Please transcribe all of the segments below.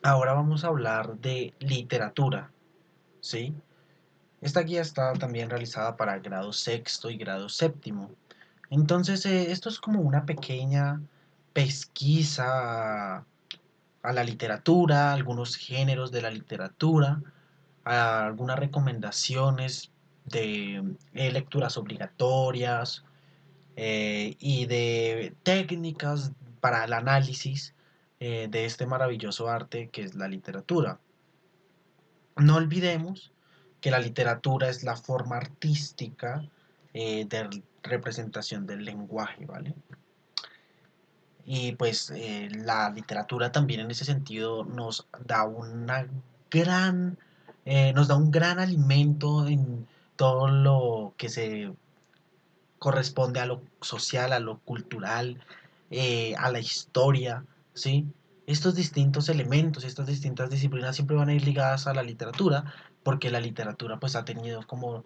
Ahora vamos a hablar de literatura, ¿sí? Esta guía está también realizada para grado sexto y grado séptimo. Entonces, esto es como una pequeña pesquisa a la literatura, algunos géneros de la literatura, a algunas recomendaciones de lecturas obligatorias y de técnicas para el análisis de este maravilloso arte que es la literatura. No olvidemos que la literatura es la forma artística de representación del lenguaje, ¿vale? Y pues la literatura también en ese sentido gran, nos da un gran alimento en todo lo que se corresponde a lo social, a lo cultural, a la historia, ¿sí? Estos distintos elementos, estas distintas disciplinas siempre van a ir ligadas a la literatura, porque la literatura pues ha tenido como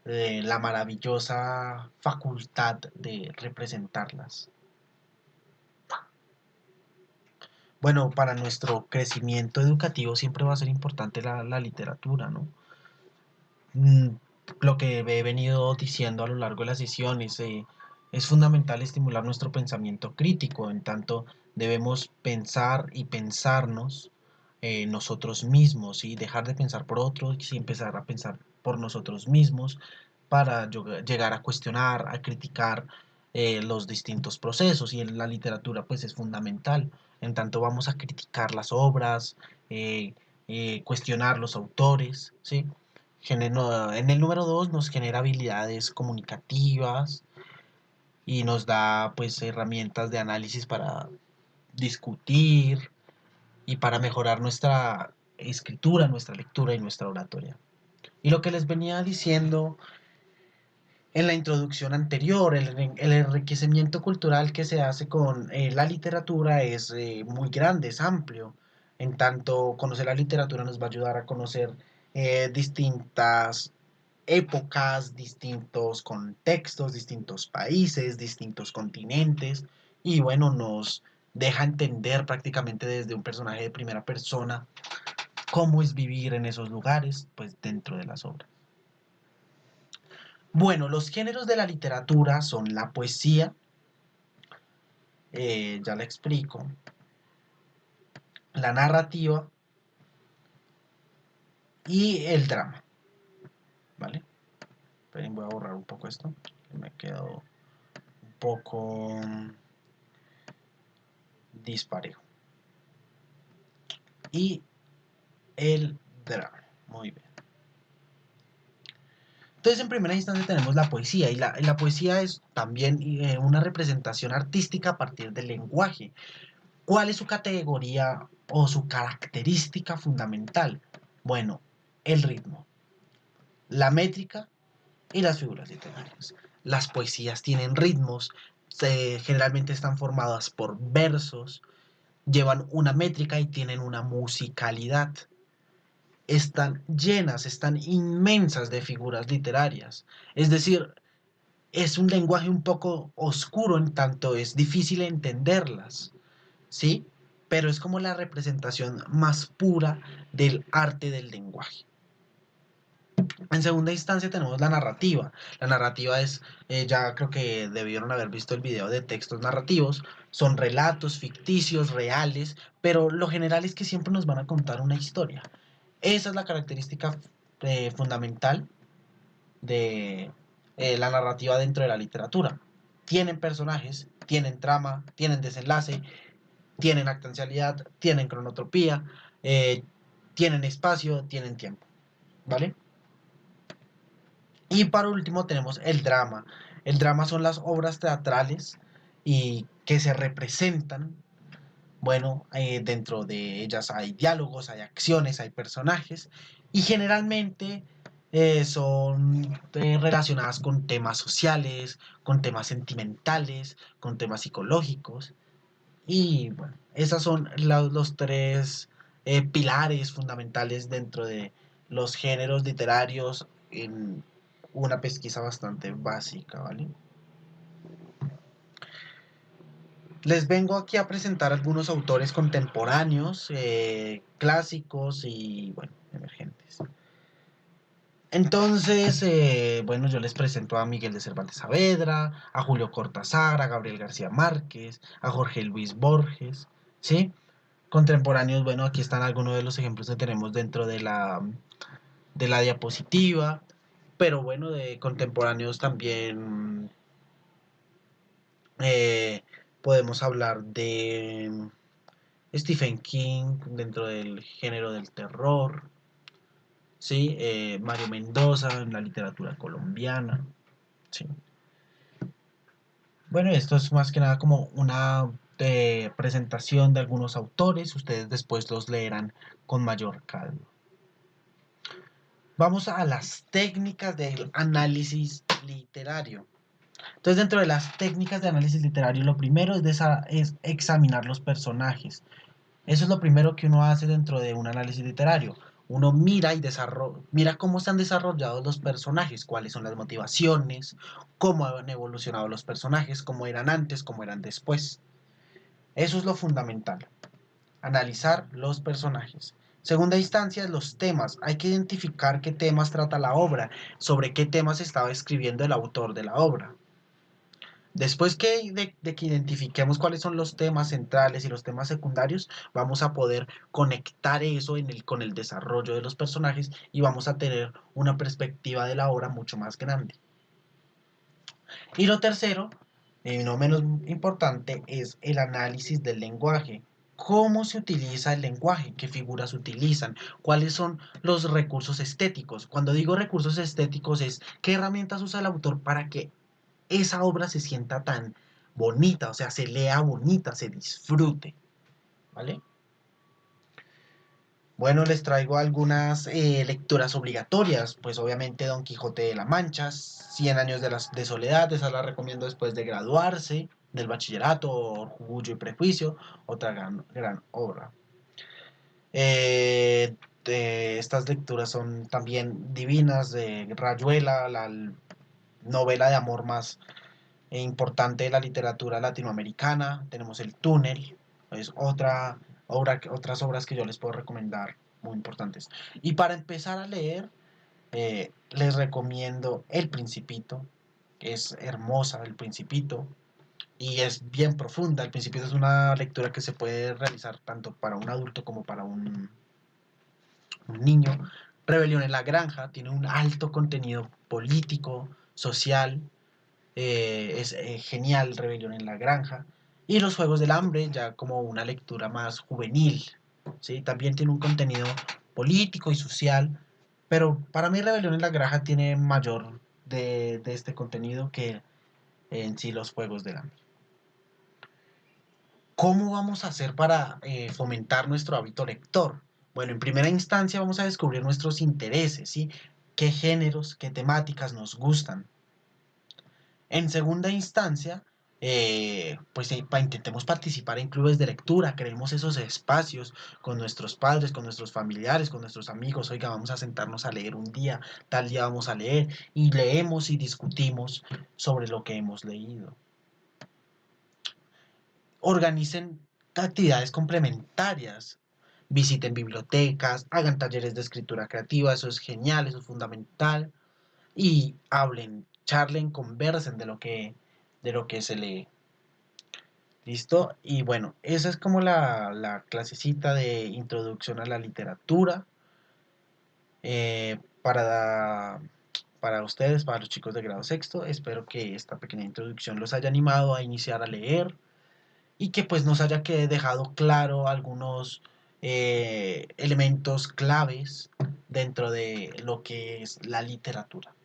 la maravillosa facultad de representarlas. Bueno, para nuestro crecimiento educativo siempre va a ser importante la literatura, ¿no? Mm, lo que he venido diciendo a lo largo de las sesiones, es fundamental estimular nuestro pensamiento crítico, en tanto debemos pensar y pensarnos nosotros mismos y dejar de pensar por otros y empezar a pensar por nosotros mismos para llegar a cuestionar, a criticar los distintos procesos y en la literatura pues es fundamental, en tanto vamos a criticar las obras, cuestionar los autores, ¿sí? En el número 2 nos genera habilidades comunicativas y nos da pues herramientas de análisis para discutir y para mejorar nuestra escritura, nuestra lectura y nuestra oratoria. Y lo que les venía diciendo en la introducción anterior, el enriquecimiento cultural que se hace con la literatura es muy grande, es amplio. En tanto, conocer la literatura nos va a ayudar a conocer distintas épocas, distintos contextos, distintos países, distintos continentes, y bueno, nos deja entender prácticamente desde un personaje de primera persona cómo es vivir en esos lugares, pues dentro de las obras. Bueno, los géneros de la literatura son la poesía, ya la explico, la narrativa y el drama, ¿vale? Esperen, voy a borrar un poco esto, que me quedó un poco disparejo. Y el drama, muy bien. Entonces, en primera instancia tenemos la poesía, y la poesía es también una representación artística a partir del lenguaje. ¿Cuál es su categoría o su característica fundamental? Bueno, el ritmo, la métrica y las figuras literarias. Las poesías tienen ritmos, generalmente están formadas por versos, llevan una métrica y tienen una musicalidad. Están llenas, están inmensas de figuras literarias. Es decir, es un lenguaje un poco oscuro en tanto es difícil entenderlas, ¿sí? Pero es como la representación más pura del arte del lenguaje. En segunda instancia tenemos la narrativa. La narrativa es, ya creo que debieron haber visto el video de textos narrativos, son relatos ficticios, reales, pero lo general es que siempre nos van a contar una historia. Esa es la característica fundamental de la narrativa dentro de la literatura. Tienen personajes, tienen trama, tienen desenlace, tienen actancialidad, tienen cronotropía, tienen espacio, tienen tiempo, ¿vale? Y para último tenemos el drama. El drama son las obras teatrales y que se representan. Bueno, dentro de ellas hay diálogos, hay acciones, hay personajes y generalmente son relacionadas con temas sociales, con temas sentimentales, con temas psicológicos. Y bueno, esos son los tres pilares fundamentales dentro de los géneros literarios en una pesquisa bastante básica, ¿vale? Les vengo aquí a presentar algunos autores contemporáneos, clásicos y, bueno, emergentes. Entonces, bueno, yo les presento a Miguel de Cervantes Saavedra, a Julio Cortázar, a Gabriel García Márquez, a Jorge Luis Borges, ¿sí? Contemporáneos, bueno, aquí están algunos de los ejemplos que tenemos dentro de la diapositiva, pero bueno, de contemporáneos también eh, podemos hablar de Stephen King dentro del género del terror, ¿sí? Mario Mendoza en la literatura colombiana, ¿sí? Bueno, esto es más que nada como una presentación de algunos autores, ustedes después los leerán con mayor calma. Vamos a las técnicas del análisis literario. Entonces, dentro de las técnicas de análisis literario, lo primero es examinar los personajes. Eso es lo primero que uno hace dentro de un análisis literario. Uno mira y mira cómo se han desarrollado los personajes, cuáles son las motivaciones, cómo han evolucionado los personajes, cómo eran antes, cómo eran después. Eso es lo fundamental, analizar los personajes. Segunda instancia, los temas. Hay que identificar qué temas trata la obra, sobre qué temas estaba escribiendo el autor de la obra. Después de que identifiquemos cuáles son los temas centrales y los temas secundarios, vamos a poder conectar eso con el desarrollo de los personajes y vamos a tener una perspectiva de la obra mucho más grande. Y lo tercero, y no menos importante, es el análisis del lenguaje. ¿Cómo se utiliza el lenguaje? ¿Qué figuras utilizan? ¿Cuáles son los recursos estéticos? Cuando digo recursos estéticos es qué herramientas usa el autor para que esa obra se sienta tan bonita, o sea, se lea bonita, se disfrute, ¿vale? Bueno, les traigo algunas lecturas obligatorias, pues obviamente Don Quijote de la Mancha, Cien años de soledad, esa la recomiendo después de graduarse del bachillerato, Orgullo y Prejuicio, otra gran obra. Eh, estas lecturas son también divinas, de Rayuela, la novela de amor más importante de la literatura latinoamericana. Tenemos El Túnel, es otras obras que yo les puedo recomendar, muy importantes. Y para empezar a leer, les recomiendo El Principito, que es hermosa, El Principito, y es bien profunda. El Principito es una lectura que se puede realizar tanto para un adulto como para un niño. Rebelión en la Granja tiene un alto contenido político, social, es genial Rebelión en la Granja. Y Los Juegos del Hambre, ya como una lectura más juvenil, ¿sí? También tiene un contenido político y social, pero para mí Rebelión en la Granja tiene mayor de este contenido que en sí Los Juegos del Hambre. ¿Cómo vamos a hacer para fomentar nuestro hábito lector? Bueno, en primera instancia vamos a descubrir nuestros intereses, ¿sí? ¿Qué géneros, qué temáticas nos gustan? En segunda instancia, pues intentemos participar en clubes de lectura, creemos esos espacios con nuestros padres, con nuestros familiares, con nuestros amigos. Oiga, vamos a sentarnos a leer un día, tal día vamos a leer, y leemos y discutimos sobre lo que hemos leído. Organicen actividades complementarias, visiten bibliotecas, hagan talleres de escritura creativa, eso es genial, eso es fundamental, y hablen, charlen, conversen de lo que se lee. ¿Listo? Y bueno, esa es como la clasecita de introducción a la literatura para ustedes, para los chicos de grado sexto. Espero que esta pequeña introducción los haya animado a iniciar a leer y que pues nos haya dejado claro algunos elementos claves dentro de lo que es la literatura.